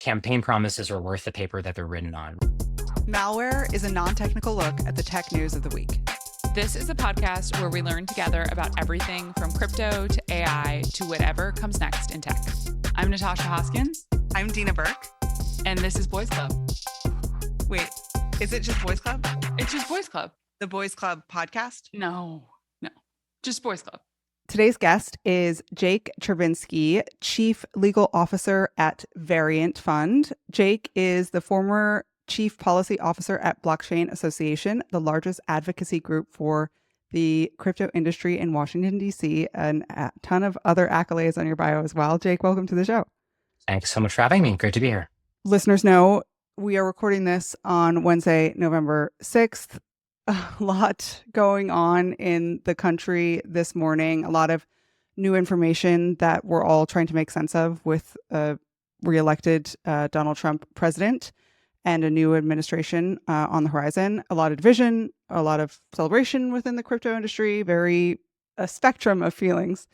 campaign promises are worth the paper that they're written on. Malware is a non-technical look at the tech news of the week. This is a podcast where we learn together about everything from crypto to AI to whatever comes next in tech. I'm Natasha Hoskins. I'm Dina Burke. And this is Boys Club. Wait, is it just Boys Club? It's just Boys Club. The Boys Club podcast? No, just Boys Club. Today's guest is Jake Chervinsky, Chief Legal Officer at Variant Fund. Jake is the former Chief Policy Officer at Blockchain Association, the largest advocacy group for the crypto industry in Washington, D.C., and a ton of other accolades on your bio as well. Jake, welcome to the show. Thanks so much for having me. Great to be here. Listeners know we are recording this on Wednesday, November 6th. A lot going on in the country this morning, a lot of new information that we're all trying to make sense of with a reelected Donald Trump president and a new administration on the horizon. A lot of division, a lot of celebration within the crypto industry, a spectrum of feelings.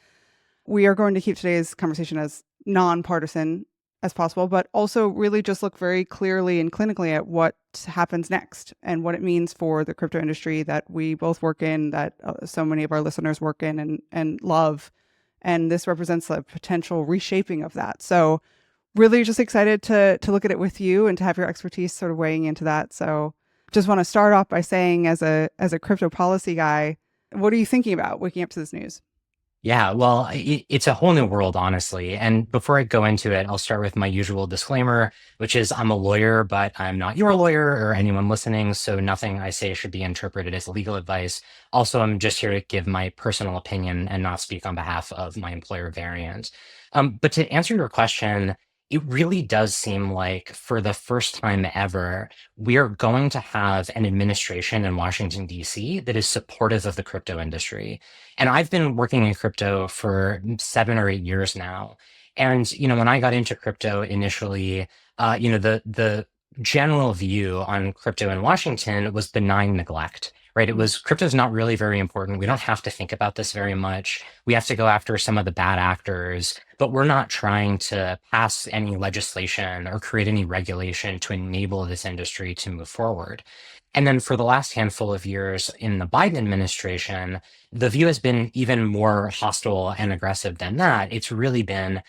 We are going to keep today's conversation as nonpartisan as possible, but also really just look very clearly and clinically at what happens next and what it means for the crypto industry that we both work in, that so many of our listeners work in and love. And this represents a potential reshaping of that. So really just excited to look at it with you and to have your expertise sort of weighing into that. So just want to start off by saying, as a crypto policy guy, what are you thinking about waking up to this news? Yeah, well, it's a whole new world, honestly. And before I go into it, I'll start with my usual disclaimer, which is I'm a lawyer, but I'm not your lawyer or anyone listening. So nothing I say should be interpreted as legal advice. Also, I'm just here to give my personal opinion and not speak on behalf of my employer, Variant. But to answer your question, it really does seem like for the first time ever, we are going to have an administration in Washington, D.C. that is supportive of the crypto industry. And I've been working in crypto for 7 or 8 years now. And, when I got into crypto initially, the general view on crypto in Washington was benign neglect. Right? It was crypto's not really very important. We don't have to think about this very much. We have to go after some of the bad actors, but we're not trying to pass any legislation or create any regulation to enable this industry to move forward. And then for the last handful of years in the Biden administration, the view has been even more hostile and aggressive than that. It's really been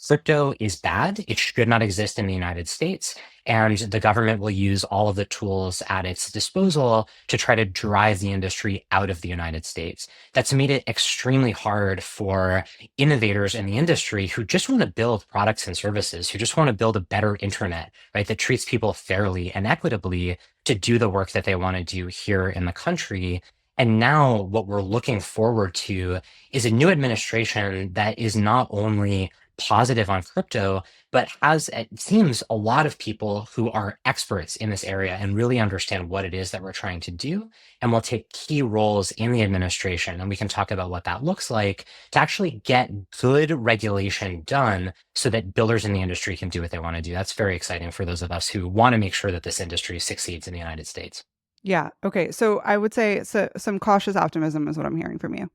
crypto is bad. It should not exist in the United States. And the government will use all of the tools at its disposal to try to drive the industry out of the United States. That's made it extremely hard for innovators in the industry who just want to build products and services, who just want to build a better internet, right, that treats people fairly and equitably to do the work that they want to do here in the country. And now what we're looking forward to is a new administration that is not only positive on crypto, but has, it seems, a lot of people who are experts in this area and really understand what it is that we're trying to do and will take key roles in the administration. And we can talk about what that looks like to actually get good regulation done so that builders in the industry can do what they want to do. That's very exciting for those of us who want to make sure that this industry succeeds in the United States. Yeah. Okay. So I would say some cautious optimism is what I'm hearing from you.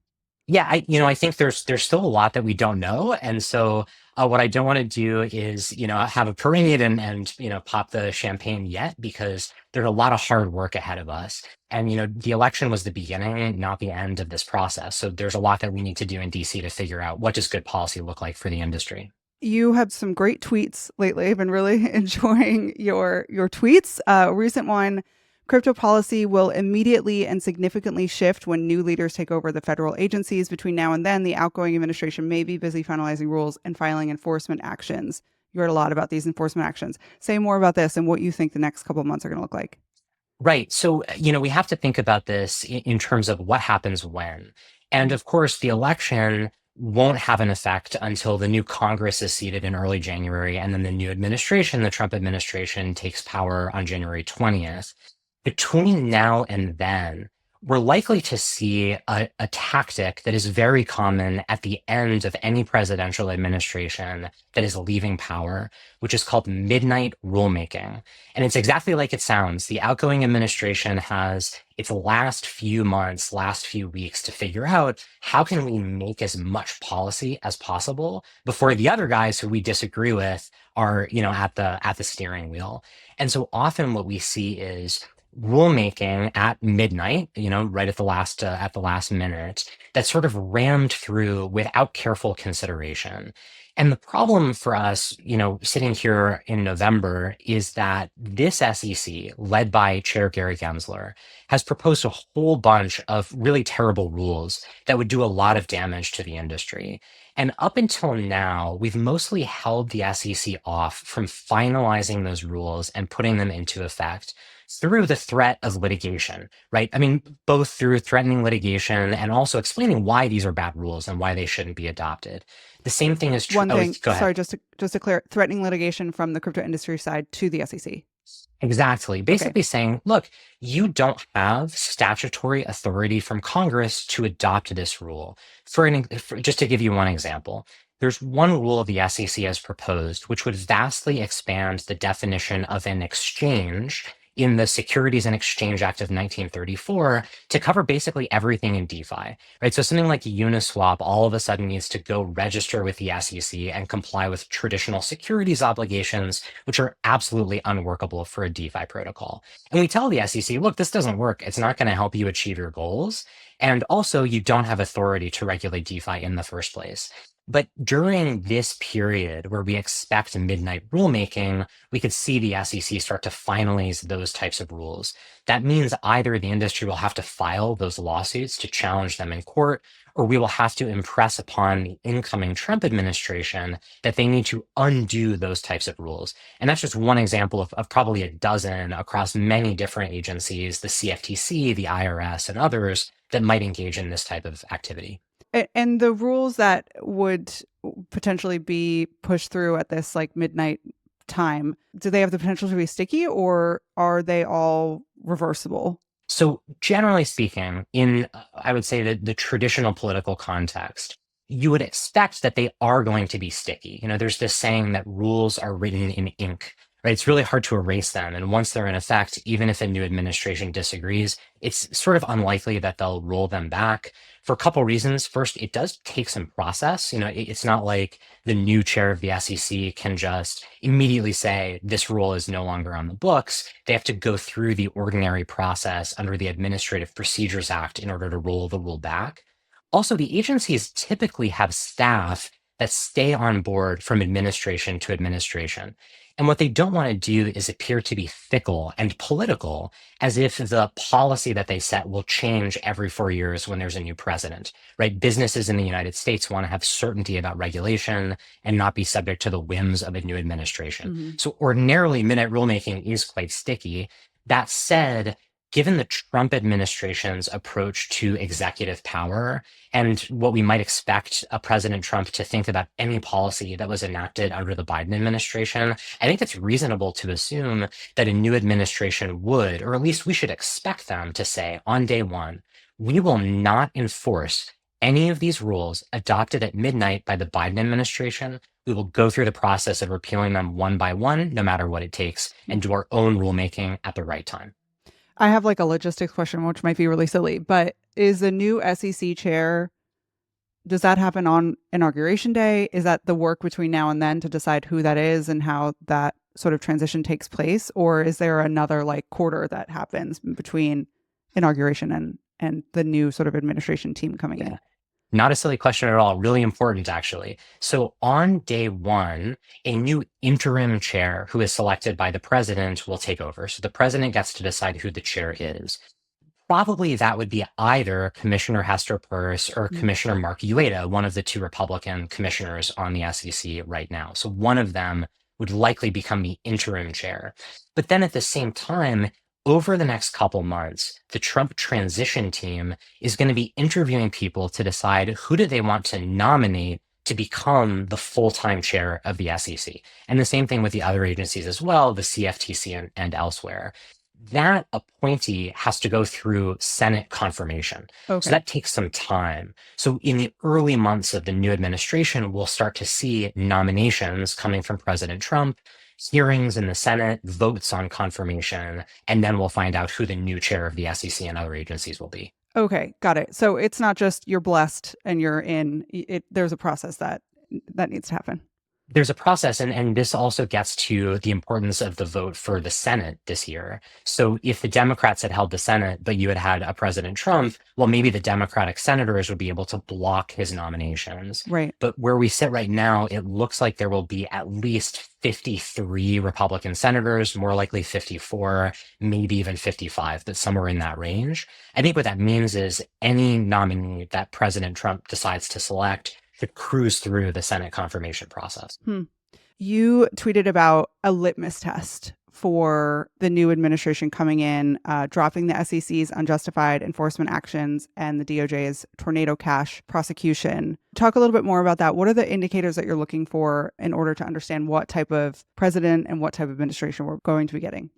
Yeah, I think there's still a lot that we don't know. And so what I don't want to do is, have a parade and pop the champagne yet, because there's a lot of hard work ahead of us. And, the election was the beginning, not the end of this process. So there's a lot that we need to do in DC to figure out what does good policy look like for the industry. You have some great tweets lately. I've been really enjoying your tweets. A recent one: crypto policy will immediately and significantly shift when new leaders take over the federal agencies. Between now and then, the outgoing administration may be busy finalizing rules and filing enforcement actions. You heard a lot about these enforcement actions. Say more about this and what you think the next couple of months are going to look like. Right. So, we have to think about this in terms of what happens when. And of course, the election won't have an effect until the new Congress is seated in early January, and then the new administration, the Trump administration, takes power on January 20th. Between now and then, we're likely to see a tactic that is very common at the end of any presidential administration that is leaving power, which is called midnight rulemaking. And it's exactly like it sounds. The outgoing administration has its last few months, last few weeks to figure out how can we make as much policy as possible before the other guys who we disagree with are, at the steering wheel. And so often what we see is rulemaking at midnight, right at the last minute, that's sort of rammed through without careful consideration. And the problem for us, sitting here in November is that this SEC, led by Chair Gary Gensler, has proposed a whole bunch of really terrible rules that would do a lot of damage to the industry. And up until now, we've mostly held the SEC off from finalizing those rules and putting them into effect through the threat of litigation, right? I mean, both through threatening litigation and also explaining why these are bad rules and why they shouldn't be adopted. The same thing is true. One thing, Go ahead. sorry, just to clear, threatening litigation from the crypto industry side to the SEC. Exactly. Basically saying, look, you don't have statutory authority from Congress to adopt this rule. Just to give you one example, there's one rule the SEC has proposed, which would vastly expand the definition of an exchange in the Securities and Exchange Act of 1934 to cover basically everything in DeFi, right? So something like Uniswap all of a sudden needs to go register with the SEC and comply with traditional securities obligations, which are absolutely unworkable for a DeFi protocol. And we tell the SEC, look, this doesn't work. It's not going to help you achieve your goals. And also, you don't have authority to regulate DeFi in the first place. But during this period where we expect midnight rulemaking, we could see the SEC start to finalize those types of rules. That means either the industry will have to file those lawsuits to challenge them in court, or we will have to impress upon the incoming Trump administration that they need to undo those types of rules. And that's just one example of probably a dozen across many different agencies, the CFTC, the IRS, and others that might engage in this type of activity. And the rules that would potentially be pushed through at this like midnight time, do they have the potential to be sticky, or are they all reversible? So generally speaking, in I would say the traditional political context, you would expect that they are going to be sticky. There's this saying that rules are written in ink, right? It's really hard to erase them. And once they're in effect, even if a new administration disagrees, it's sort of unlikely that they'll roll them back for a couple reasons. First, it does take some process. It's not like the new chair of the SEC can just immediately say this rule is no longer on the books. They have to go through the ordinary process under the Administrative Procedures Act in order to roll the rule back. Also, the agencies typically have staff that stay on board from administration to administration. And what they don't want to do is appear to be fickle and political, as if the policy that they set will change every 4 years when there's a new president, right? Businesses in the United States want to have certainty about regulation and not be subject to the whims of a new administration. Mm-hmm. So ordinarily, midnight rulemaking is quite sticky. That said, given the Trump administration's approach to executive power and what we might expect a President Trump to think about any policy that was enacted under the Biden administration, I think it's reasonable to assume that a new administration would, or at least we should expect them to say on day one, we will not enforce any of these rules adopted at midnight by the Biden administration. We will go through the process of repealing them one by one, no matter what it takes, and do our own rulemaking at the right time. I have like a logistics question, which might be really silly, but is the new SEC chair, does that happen on Inauguration Day? Is that the work between now and then to decide who that is and how that sort of transition takes place? Or is there another like quarter that happens between inauguration and the new sort of administration team coming in? Not a silly question at all. Really important, actually. So on day one, a new interim chair who is selected by the president will take over. So the president gets to decide who the chair is. Probably that would be either Commissioner Hester Peirce or Commissioner Mark Ueda, one of the two Republican commissioners on the SEC right now. So one of them would likely become the interim chair. But then at the same time, over the next couple months, the Trump transition team is going to be interviewing people to decide who do they want to nominate to become the full-time chair of the SEC. And the same thing with the other agencies as well, the CFTC and elsewhere. that appointee has to go through Senate confirmation. So Okay. that takes some time. So in the early months of the new administration, we'll start to see nominations coming from President Trump, hearings in the Senate, votes on confirmation, and then we'll find out who the new chair of the SEC and other agencies will be. Okay, got it. So it's not just you're blessed and you're in. There's a process that needs to happen. There's a process, and this also gets to the importance of the vote for the Senate this year. So if the Democrats had held the Senate, but you had had a President Trump, well, maybe the Democratic senators would be able to block his nominations. Right. But where we sit right now, it looks like there will be at least 53 Republican senators, more likely 54, maybe even 55, but somewhere in that range. I think what that means is any nominee that President Trump decides to select to cruise through the Senate confirmation process. You tweeted about a litmus test for the new administration coming in, dropping the SEC's unjustified enforcement actions and the DOJ's tornado cash prosecution. Talk a little bit more about that. What are the indicators that you're looking for in order to understand what type of president and what type of administration we're going to be getting?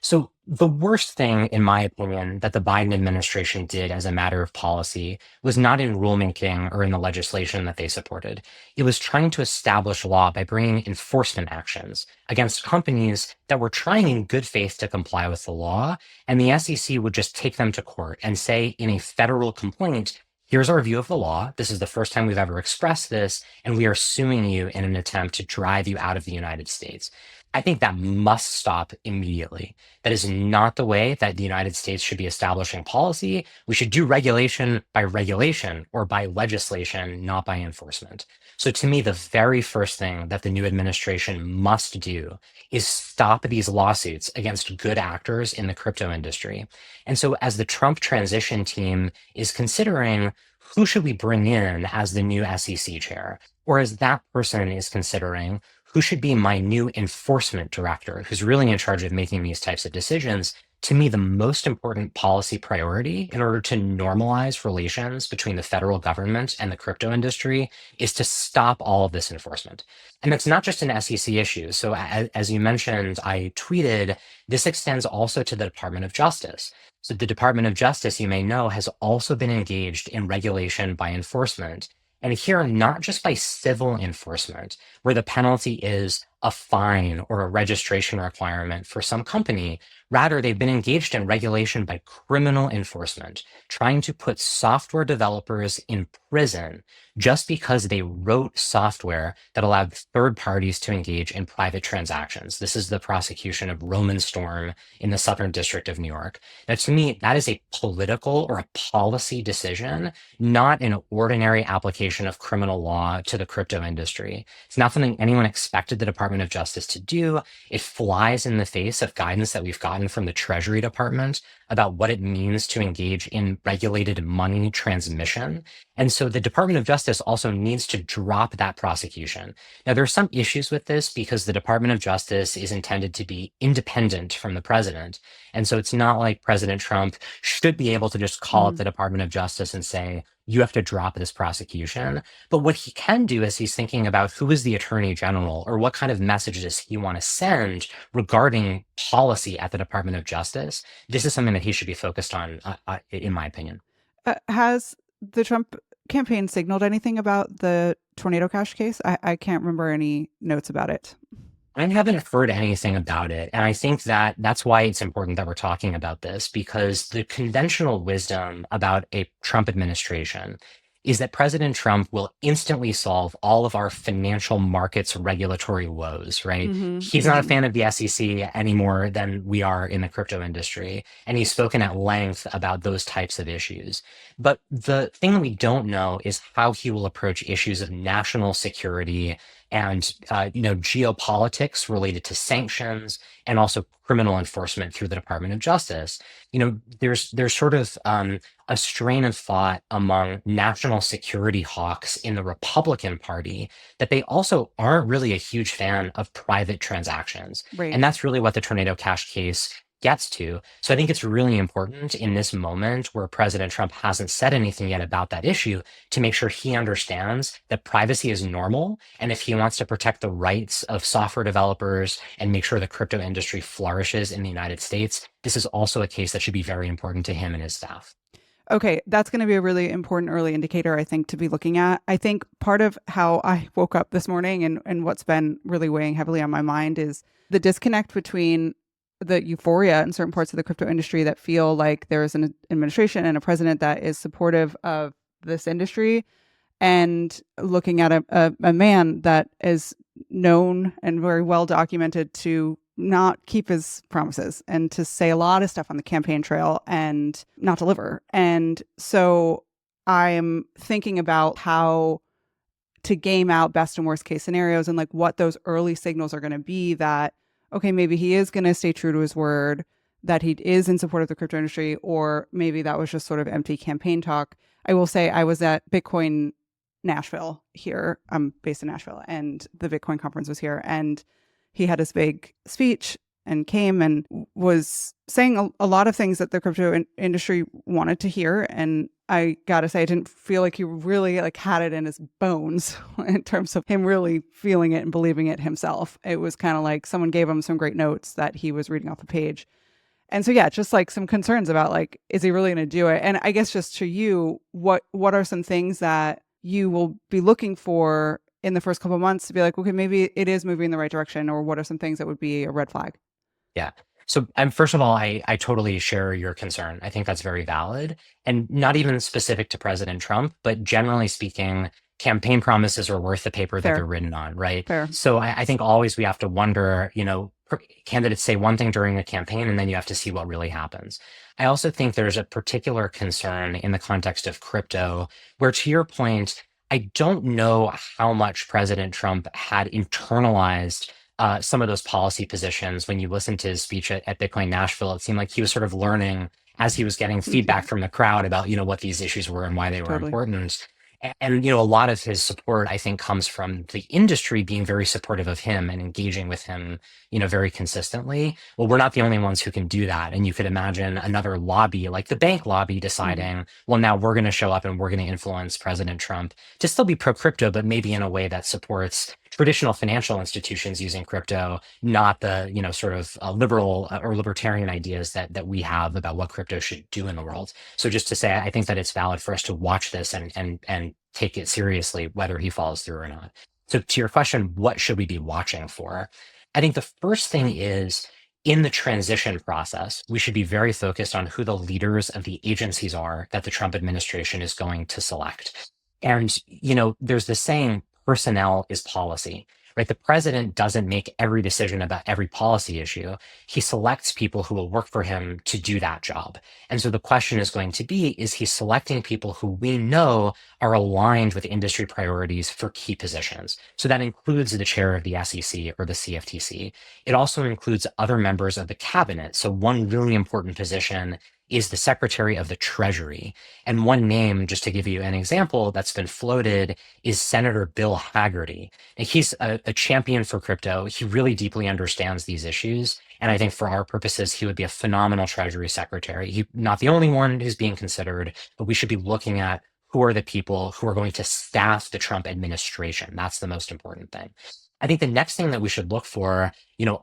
So the worst thing, in my opinion, that the Biden administration did as a matter of policy was not in rulemaking or in the legislation that they supported. It was trying to establish law by bringing enforcement actions against companies that were trying in good faith to comply with the law, and the SEC would just take them to court and say in a federal complaint, here's our view of the law. This is the first time we've ever expressed this, and we are suing you in an attempt to drive you out of the United States. I think that must stop immediately. That is not the way that the United States should be establishing policy. We should do regulation or by legislation, not by enforcement. So to me, the very first thing that the new administration must do is stop these lawsuits against good actors in the crypto industry. And so as the Trump transition team is considering who should we bring in as the new SEC chair, or as that person is considering who should be my new enforcement director, who's really in charge of making these types of decisions, to me, the most important policy priority in order to normalize relations between the federal government and the crypto industry is to stop all of this enforcement. And that's not just an SEC issue. So as you mentioned, I tweeted, this extends also to the Department of Justice. So the Department of Justice, you may know, has also been engaged in regulation by enforcement. And here, not just by civil enforcement, where the penalty is a fine or a registration requirement for some company. Rather, they've been engaged in regulation by criminal enforcement, trying to put software developers in prison just because they wrote software that allowed third parties to engage in private transactions. This is the prosecution of Roman Storm in the Southern District of New York. Now, to me, that is a political or a policy decision, not an ordinary application of criminal law to the crypto industry. It's not something anyone expected the Department of Justice to do. It flies in the face of guidance that we've gotten from the Treasury Department about what it means to engage in regulated money transmission. And so the Department of Justice also needs to drop that prosecution. Now, there are some issues with this because the Department of Justice is intended to be independent from the president. And so it's not like President Trump should be able to just call up the Department of Justice and say, you have to drop this prosecution. But what he can do is he's thinking about who is the attorney general or what kind of message does he want to send regarding policy at the Department of Justice. This is something that he should be focused on, in my opinion. Has the Trump campaign signaled anything about the tornado cash case? I can't remember any notes about it. I haven't heard anything about it. And I think that that's why it's important that we're talking about this, because the conventional wisdom about a Trump administration is that President Trump will instantly solve all of our financial markets regulatory woes, right? He's not a fan of the SEC any more than we are in the crypto industry. And he's spoken at length about those types of issues. But the thing we don't know is how he will approach issues of national security and geopolitics related to sanctions and also criminal enforcement through the Department of Justice. There's sort of a strain of thought among national security hawks in the Republican Party that they also aren't really a huge fan of private transactions. Right. And that's really what the Tornado Cash case gets to. So I think it's really important in this moment where President Trump hasn't said anything yet about that issue to make sure he understands that privacy is normal. And if he wants to protect the rights of software developers and make sure the crypto industry flourishes in the United States, this is also a case that should be very important to him and his staff. Okay, that's going to be a really important early indicator, I think, to be looking at. I think part of how I woke up this morning and what's been really weighing heavily on my mind is the disconnect between the euphoria in certain parts of the crypto industry that feel like there is an administration and a president that is supportive of this industry, and looking at a man that is known and very well documented to not keep his promises and to say a lot of stuff on the campaign trail and not deliver. And so I am thinking about how to game out best and worst case scenarios and like what those early signals are going to be that, okay, maybe he is going to stay true to his word, that he is in support of the crypto industry, or maybe that was just sort of empty campaign talk. I will say I was at Bitcoin Nashville here. I'm based in Nashville, and the Bitcoin conference was here, and he had his big speech and came and was saying a lot of things that the crypto industry wanted to hear. And I got to say, I didn't feel like he really like had it in his bones in terms of him really feeling it and believing it himself. It was kind of like someone gave him some great notes that he was reading off a page. And so, yeah, just like some concerns about like, is he really going to do it? And I guess just to you, what are some things that you will be looking for in the first couple of months to be like, okay, maybe it is moving in the right direction, or what are some things that would be a red flag? Yeah. So first of all, I totally share your concern. I think that's very valid, and not even specific to President Trump, but generally speaking, campaign promises are worth the paper that Fair. they're written on, right? Fair. So I think always we have to wonder, candidates say one thing during a campaign, and then you have to see what really happens. I also think there's a particular concern in the context of crypto, where to your point, I don't know how much President Trump had internalized some of those policy positions. When you listen to his speech at Bitcoin Nashville, it seemed like he was sort of learning as he was getting feedback from the crowd about, what these issues were and why they were Totally. important. And, a lot of his support, I think, comes from the industry being very supportive of him and engaging with him, very consistently. Well, we're not the only ones who can do that. And you could imagine another lobby, like the bank lobby, deciding, well, now we're going to show up and we're going to influence President Trump to still be pro-crypto, but maybe in a way that supports traditional financial institutions using crypto, not the, sort of liberal or libertarian ideas that we have about what crypto should do in the world. So just to say, I think that it's valid for us to watch this and take it seriously, whether he follows through or not. So to your question, what should we be watching for? I think the first thing is, in the transition process, we should be very focused on who the leaders of the agencies are that the Trump administration is going to select. And, there's this saying, personnel is policy, right? The president doesn't make every decision about every policy issue. He selects people who will work for him to do that job. And so the question is going to be, is he selecting people who we know are aligned with industry priorities for key positions? So that includes the chair of the SEC or the CFTC. It also includes other members of the cabinet. So one really important position is the Secretary of the Treasury. And one name, just to give you an example, that's been floated is Senator Bill Hagerty. And he's a champion for crypto. He really deeply understands these issues. And I think for our purposes, he would be a phenomenal Treasury Secretary. He's not the only one who's being considered, but we should be looking at who are the people who are going to staff the Trump administration. That's the most important thing. I think the next thing that we should look for,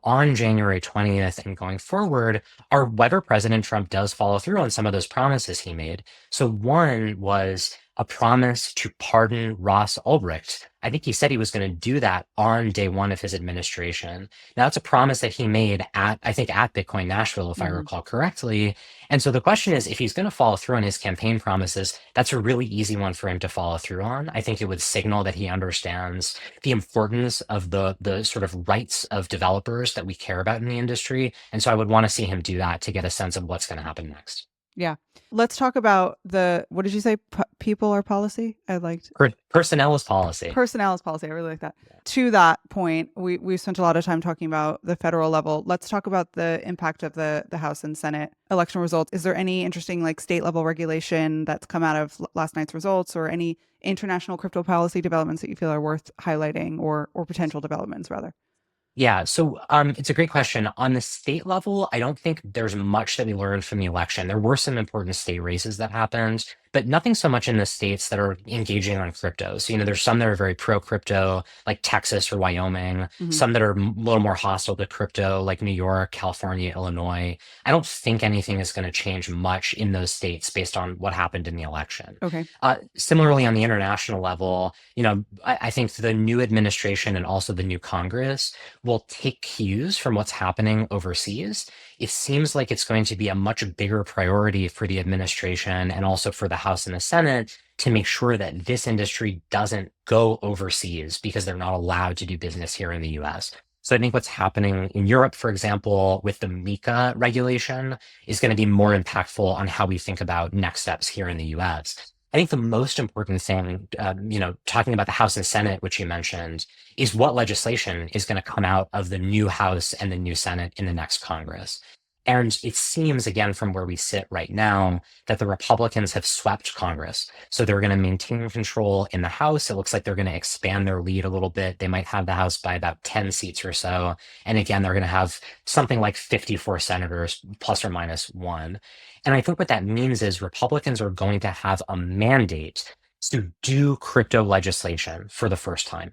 on January 20th and going forward, are whether President Trump does follow through on some of those promises he made. So one was a promise to pardon Ross Ulbricht. I think he said he was going to do that on day one of his administration. Now, that's a promise that he made at Bitcoin Nashville, if I recall correctly. And so the question is, if he's going to follow through on his campaign promises, that's a really easy one for him to follow through on. I think it would signal that he understands the importance of the sort of rights of developers that we care about in the industry. And so I would want to see him do that to get a sense of what's going to happen next. Yeah. Let's talk about what did you say? People are policy? I liked personnel is policy. Personnel is policy. I really like that. Yeah. To that point, we've spent a lot of time talking about the federal level. Let's talk about the impact of the House and Senate election results. Is there any interesting state level regulation that's come out of last night's results, or any international crypto policy developments that you feel are worth highlighting, or potential developments rather? Yeah, so it's a great question. On the state level, I don't think there's much that we learned from the election. There were some important state races that happened, but nothing so much in the states that are engaging on crypto. So, there's some that are very pro crypto, like Texas or Wyoming, Hmm. some that are a little more hostile to crypto, like New York, California, Illinois. I don't think anything is going to change much in those states based on what happened in the election. Okay. Similarly, on the international level, I think the new administration and also the new Congress will take cues from what's happening overseas. It seems like it's going to be a much bigger priority for the administration and also for the House and the Senate to make sure that this industry doesn't go overseas because they're not allowed to do business here in the US. So I think what's happening in Europe, for example, with the MiCA regulation is going to be more impactful on how we think about next steps here in the US. I think the most important thing, talking about the House and Senate, which you mentioned, is what legislation is going to come out of the new House and the new Senate in the next Congress. And it seems, again, from where we sit right now, that the Republicans have swept Congress. So they're going to maintain control in the House. It looks like they're going to expand their lead a little bit. They might have the House by about 10 seats or so. And again, they're going to have something like 54 senators, plus or minus one. And I think what that means is Republicans are going to have a mandate to do crypto legislation for the first time.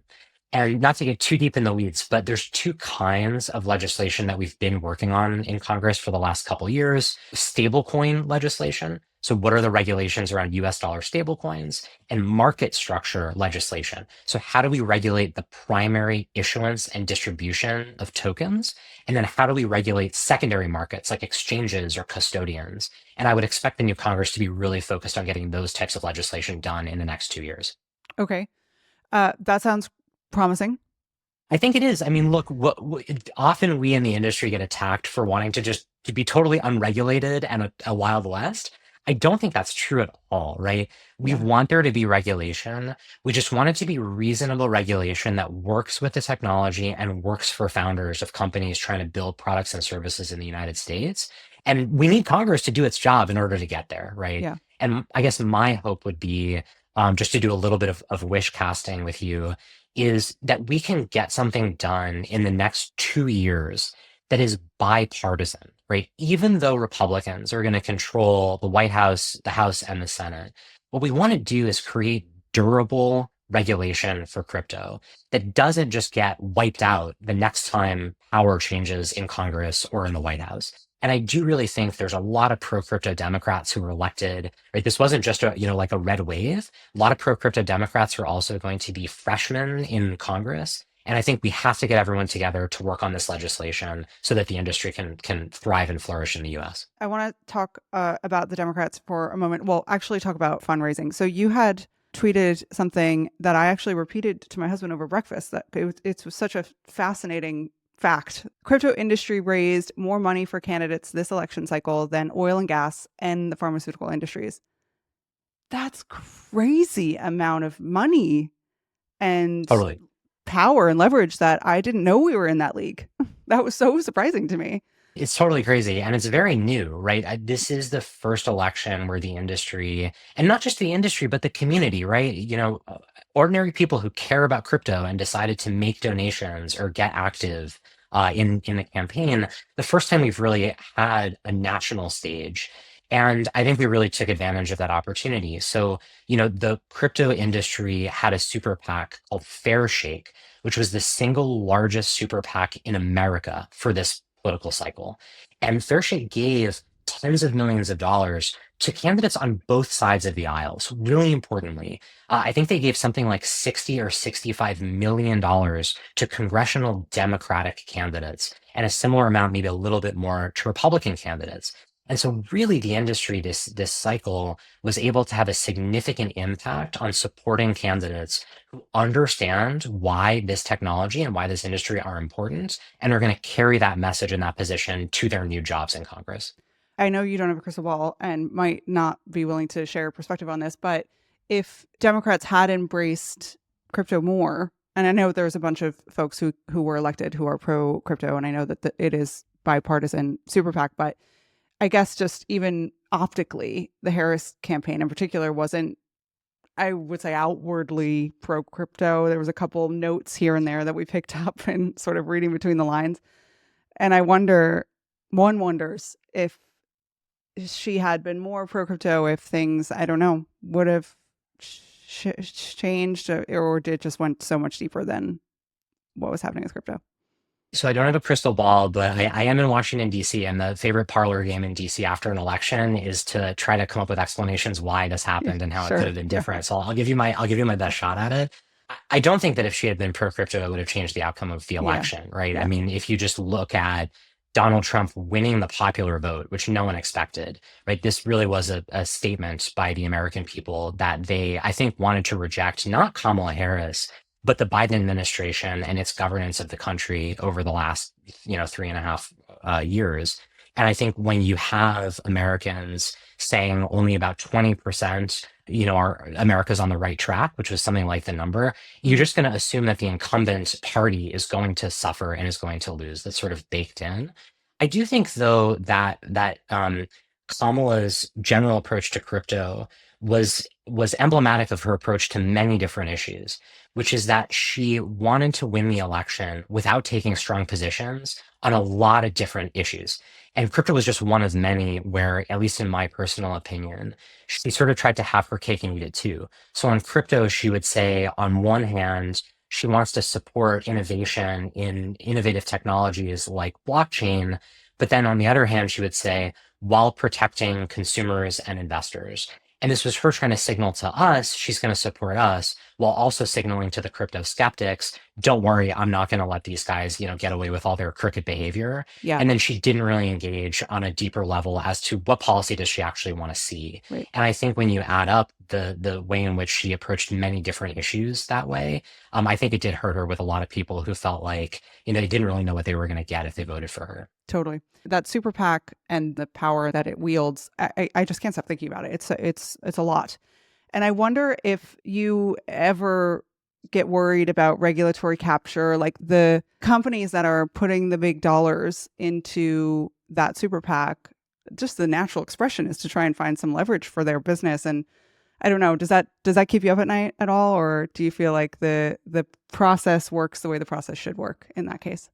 And not to get too deep in the weeds, but there's two kinds of legislation that we've been working on in Congress for the last couple years. Stablecoin legislation. So what are the regulations around US dollar stablecoins, and market structure legislation? So how do we regulate the primary issuance and distribution of tokens? And then how do we regulate secondary markets like exchanges or custodians? And I would expect the new Congress to be really focused on getting those types of legislation done in the next 2 years. Okay. That sounds promising. I think it is. I mean, look, often we in the industry get attacked for wanting to be totally unregulated and a wild west. I don't think that's true at all, right? We Yeah. want there to be regulation. We just want it to be reasonable regulation that works with the technology and works for founders of companies trying to build products and services in the United States. And we need Congress to do its job in order to get there, right? Yeah. And I guess my hope would be just to do a little bit of wish casting with you is that we can get something done in the next 2 years that is bipartisan, right? Even though Republicans are going to control the White House, the House, and the Senate, what we want to do is create durable regulation for crypto that doesn't just get wiped out the next time power changes in Congress or in the White House. And I do really think there's a lot of pro crypto Democrats who were elected, right? This wasn't just like a red wave. A lot of pro crypto Democrats are also going to be freshmen in Congress. And I think we have to get everyone together to work on this legislation so that the industry can thrive and flourish in the US. I want to talk about the Democrats for a moment. Well, actually talk about fundraising. So you had tweeted something that I actually repeated to my husband over breakfast, that it was such a fascinating fact. Crypto industry raised more money for candidates this election cycle than oil and gas and the pharmaceutical industries. That's crazy amount of money and Totally. power and leverage that I didn't know we were in that league. That was so surprising to me. It's totally crazy. And it's very new, right? This is the first election where the industry, and not just the industry, but the community, right? Ordinary people who care about crypto and decided to make donations or get active in the campaign, the first time we've really had a national stage. And I think we really took advantage of that opportunity. So, the crypto industry had a super PAC called Fair Shake, which was the single largest super PAC in America for this political cycle. And Fair Shake gave tens of millions of dollars to candidates on both sides of the aisle. So really importantly, I think they gave something like 60 or $65 million to congressional Democratic candidates, and a similar amount, maybe a little bit more, to Republican candidates. And so really the industry this cycle was able to have a significant impact on supporting candidates who understand why this technology and why this industry are important and are going to carry that message and that position to their new jobs in Congress. I know you don't have a crystal ball and might not be willing to share a perspective on this, but if Democrats had embraced crypto more, and I know there's a bunch of folks who were elected who are pro crypto, and I know that it is bipartisan super PAC, but I guess just even optically, the Harris campaign in particular wasn't I would say outwardly pro crypto. There was a couple notes here and there that we picked up and sort of reading between the lines. And one wonders if she had been more pro crypto, if things, I don't know, would have changed, or did it just went so much deeper than what was happening with crypto. So I don't have a crystal ball, but I am in Washington, D.C., and the favorite parlor game in D.C. after an election is to try to come up with explanations why this happened and how it could have been different. So I'll give you my best shot at it. I don't think that if she had been pro crypto, it would have changed the outcome of the election, right? I mean, if you just look at Donald Trump winning the popular vote, which no one expected, right? This really was a statement by the American people that they, I think, wanted to reject not Kamala Harris, but the Biden administration and its governance of the country over the last, 3.5 years. And I think when you have Americans saying only about 20%, America's on the right track, which was something like the number, you're just going to assume that the incumbent party is going to suffer and is going to lose. That's sort of baked in. I do think, though, that Kamala's general approach to crypto was emblematic of her approach to many different issues, which is that she wanted to win the election without taking strong positions on a lot of different issues. And crypto was just one of many where, at least in my personal opinion, she sort of tried to have her cake and eat it too. So on crypto, she would say, on one hand, she wants to support innovation in innovative technologies like blockchain. But then on the other hand, she would say, while protecting consumers and investors. And this was her trying to signal to us, she's going to support us, while also signaling to the crypto skeptics, don't worry, I'm not going to let these guys, get away with all their crooked behavior. Yeah. And then she didn't really engage on a deeper level as to what policy does she actually want to see. Right. And I think when you add up the way in which she approached many different issues that way, I think it did hurt her with a lot of people who felt like, they didn't really know what they were going to get if they voted for her. Totally. That super PAC and the power that it wields, I just can't stop thinking about it. It's a lot. And I wonder if you ever get worried about regulatory capture, like the companies that are putting the big dollars into that super PAC, just the natural expression is to try and find some leverage for their business. And I don't know, does that keep you up at night at all? Or do you feel like the process works the way the process should work in that case?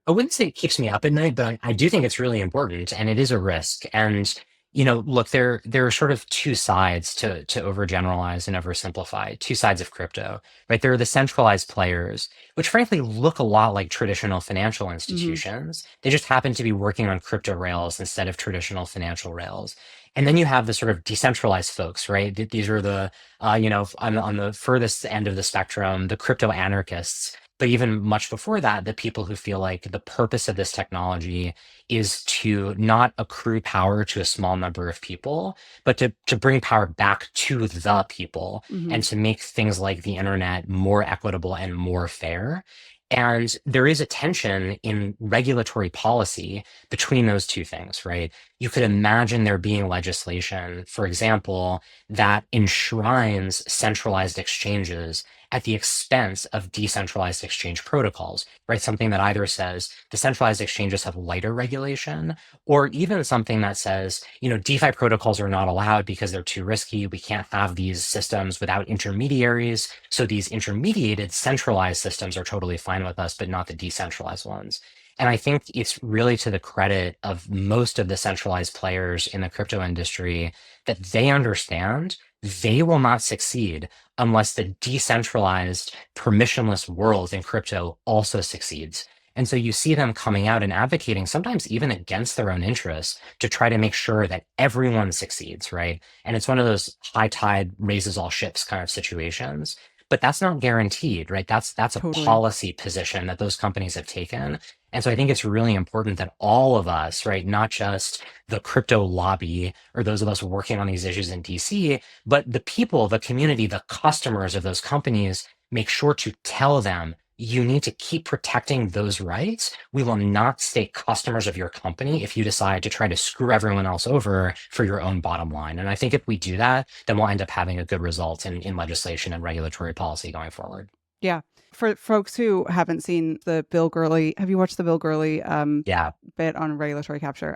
I wouldn't say it keeps me up at night, but I do think it's really important and it is a risk. And, look, there are sort of two sides to overgeneralize and oversimplify, two sides of crypto, right? There are the centralized players, which frankly look a lot like traditional financial institutions. They just happen to be working on crypto rails instead of traditional financial rails. And then you have the sort of decentralized folks, right? These are the, on the furthest end of the spectrum, the crypto anarchists. But even much before that, the people who feel like the purpose of this technology is to not accrue power to a small number of people, but to bring power back to the people and to make things like the internet more equitable and more fair. And there is a tension in regulatory policy between those two things, right? You could imagine there being legislation, for example, that enshrines centralized exchanges at the expense of decentralized exchange protocols, right? Something that either says the centralized exchanges have lighter regulation, or even something that says, DeFi protocols are not allowed because they're too risky. We can't have these systems without intermediaries. So these intermediated centralized systems are totally fine with us, but not the decentralized ones. And I think it's really to the credit of most of the centralized players in the crypto industry that they understand they will not succeed unless the decentralized, permissionless world in crypto also succeeds. And so you see them coming out and advocating, sometimes even against their own interests, to try to make sure that everyone succeeds, right? And it's one of those high tide raises all ships kind of situations. But that's not guaranteed, right? That's a policy position that those companies have taken. And so I think it's really important that all of us, right, not just the crypto lobby or those of us working on these issues in DC, but the people, the community, the customers of those companies, make sure to tell them, you need to keep protecting those rights. We will not stay customers of your company if you decide to try to screw everyone else over for your own bottom line. And I think if we do that, then we'll end up having a good result in legislation and regulatory policy going forward. Yeah. For folks who haven't seen the Bill Gurley, have you watched the Bill Gurley Yeah. bit on regulatory capture?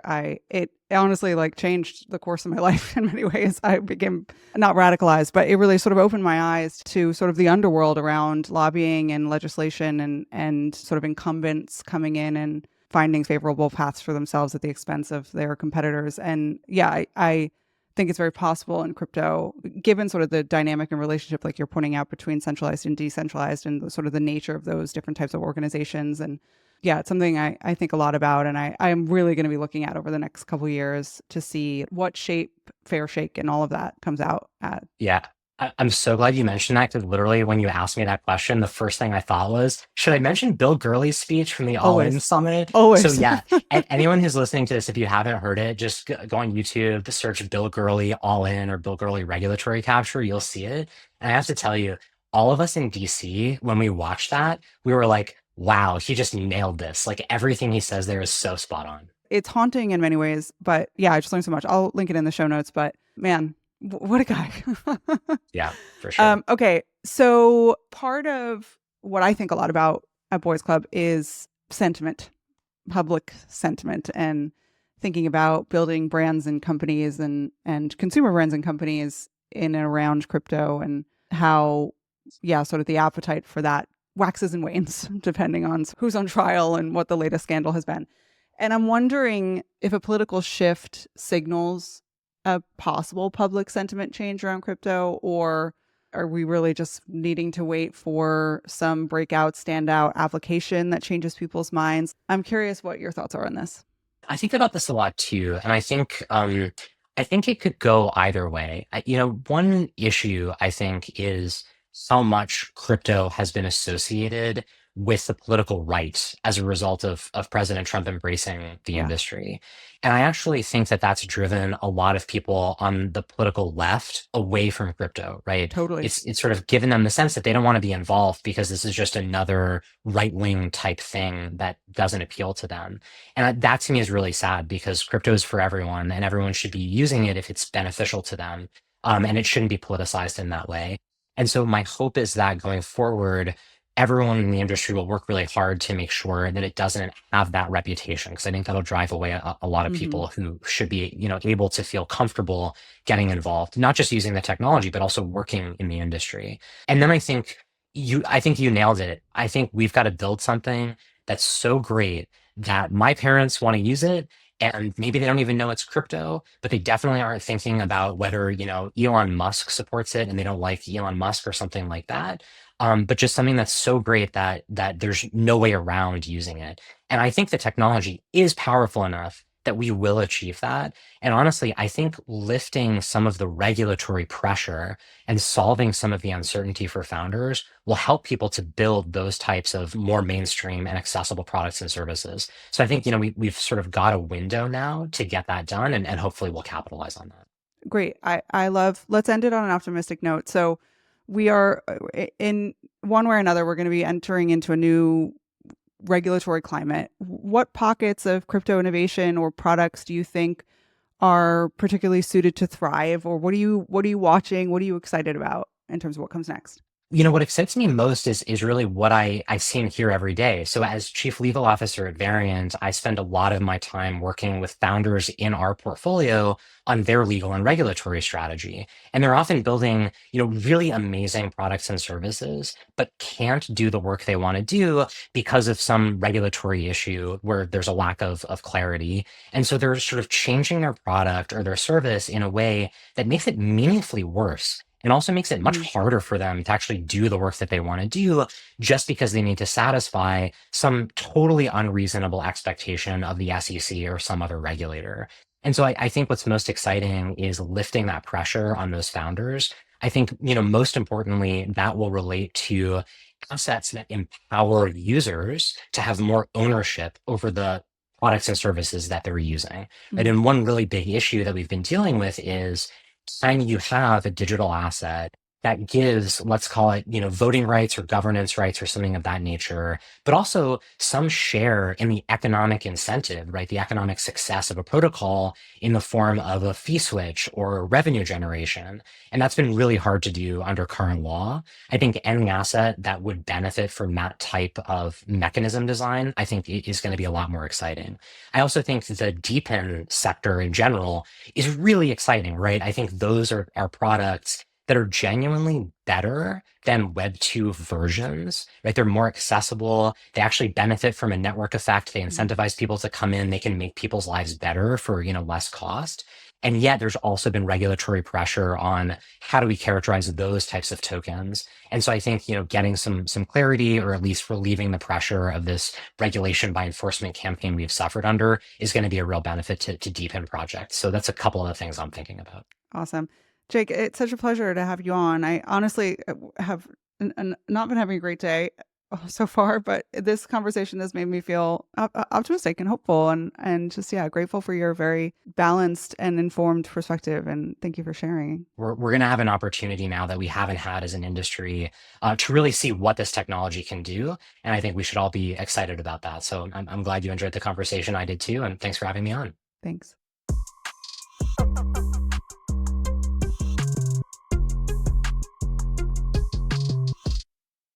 It honestly like changed the course of my life in many ways. I became not radicalized, but it really sort of opened my eyes to sort of the underworld around lobbying and legislation and sort of incumbents coming in and finding favorable paths for themselves at the expense of their competitors. And yeah, I think it's very possible in crypto, given sort of the dynamic and relationship, like you're pointing out, between centralized and decentralized and sort of the nature of those different types of organizations. And yeah, it's something I think a lot about. And I am really going to be looking at over the next couple of years to see what shape Fair Shake and all of that comes out at. Yeah. I'm so glad you mentioned that because literally when you asked me that question, the first thing I thought was, should I mention Bill Gurley's speech from the All In Always. Summit? Always. So yeah, anyone who's listening to this, if you haven't heard it, just go on YouTube, search Bill Gurley All In or Bill Gurley Regulatory Capture, you'll see it. And I have to tell you, all of us in DC, when we watched that, we were like, wow, he just nailed this. Like everything he says there is so spot on. It's haunting in many ways, but yeah, I just learned so much. I'll link it in the show notes, but man, what a guy. Yeah, for sure. Okay. So part of what I think a lot about at Boys Club is sentiment, public sentiment, and thinking about building brands and companies and consumer brands and companies in and around crypto, and how, yeah, sort of the appetite for that waxes and wanes depending on who's on trial and what the latest scandal has been. And I'm wondering if a political shift signals a possible public sentiment change around crypto, or are we really just needing to wait for some breakout, standout application that changes people's minds? I'm curious what your thoughts are on this. I think about this a lot too, and I think it could go either way. One issue I think is how much crypto has been associated with the political right as a result of President Trump embracing the Yeah, industry. And I actually think that that's driven a lot of people on the political left away from crypto, right? totally. It's sort of given them the sense that they don't want to be involved because this is just another right-wing type thing that doesn't appeal to them. And that to me is really sad because crypto is for everyone and everyone should be using it if it's beneficial to them. And it shouldn't be politicized in that way. And so my hope is that going forward, everyone in the industry will work really hard to make sure that it doesn't have that reputation, because I think that'll drive away a lot of Hmm. people who should be, able to feel comfortable getting involved, not just using the technology, but also working in the industry. And then I think you nailed it. I think we've got to build something that's so great that my parents want to use it. And maybe they don't even know it's crypto, but they definitely aren't thinking about whether, Elon Musk supports it and they don't like Elon Musk or something like that. But just something that's so great that there's no way around using it. And I think the technology is powerful enough that we will achieve that. And honestly, I think lifting some of the regulatory pressure and solving some of the uncertainty for founders will help people to build those types of more mainstream and accessible products and services. So I think, we've sort of got a window now to get that done, and hopefully we'll capitalize on that. Great. I love, let's end it on an optimistic note. So we are in one way or another, we're going to be entering into a new regulatory climate. What pockets of crypto innovation or products do you think are particularly suited to thrive, or what are you watching? What are you excited about in terms of what comes next? What excites me most is really what I see and hear every day. So as chief legal officer at Variant, I spend a lot of my time working with founders in our portfolio on their legal and regulatory strategy. And they're often building, really amazing products and services, but can't do the work they want to do because of some regulatory issue where there's a lack of clarity. And so they're sort of changing their product or their service in a way that makes it meaningfully worse, and also makes it much Mm. harder for them to actually do the work that they want to do just because they need to satisfy some totally unreasonable expectation of the SEC or some other regulator. And so I think what's most exciting is lifting that pressure on those founders. I think, most importantly, that will relate to assets that empower users to have more ownership over the products and services that they're using. Right? Mm. And one really big issue that we've been dealing with is, can you have a digital asset that gives, let's call it, voting rights or governance rights or something of that nature, but also some share in the economic incentive, right? The economic success of a protocol in the form of a fee switch or revenue generation. And that's been really hard to do under current law. I think any asset that would benefit from that type of mechanism design, I think is going to be a lot more exciting. I also think the DePIN sector in general is really exciting, right? I think those are products that are genuinely better than Web 2 versions, right? They're more accessible. They actually benefit from a network effect. They incentivize people to come in. They can make people's lives better for, less cost. And yet there's also been regulatory pressure on how do we characterize those types of tokens. And so I think, getting some clarity or at least relieving the pressure of this regulation by enforcement campaign we've suffered under is going to be a real benefit to DePIN projects. So that's a couple of the things I'm thinking about. Awesome. Jake, it's such a pleasure to have you on. I honestly have not been having a great day so far, but this conversation has made me feel optimistic and hopeful and just, grateful for your very balanced and informed perspective. And thank you for sharing. We're going to have an opportunity now that we haven't had as an industry to really see what this technology can do. And I think we should all be excited about that. So I'm glad you enjoyed the conversation. I did too. And thanks for having me on. Thanks.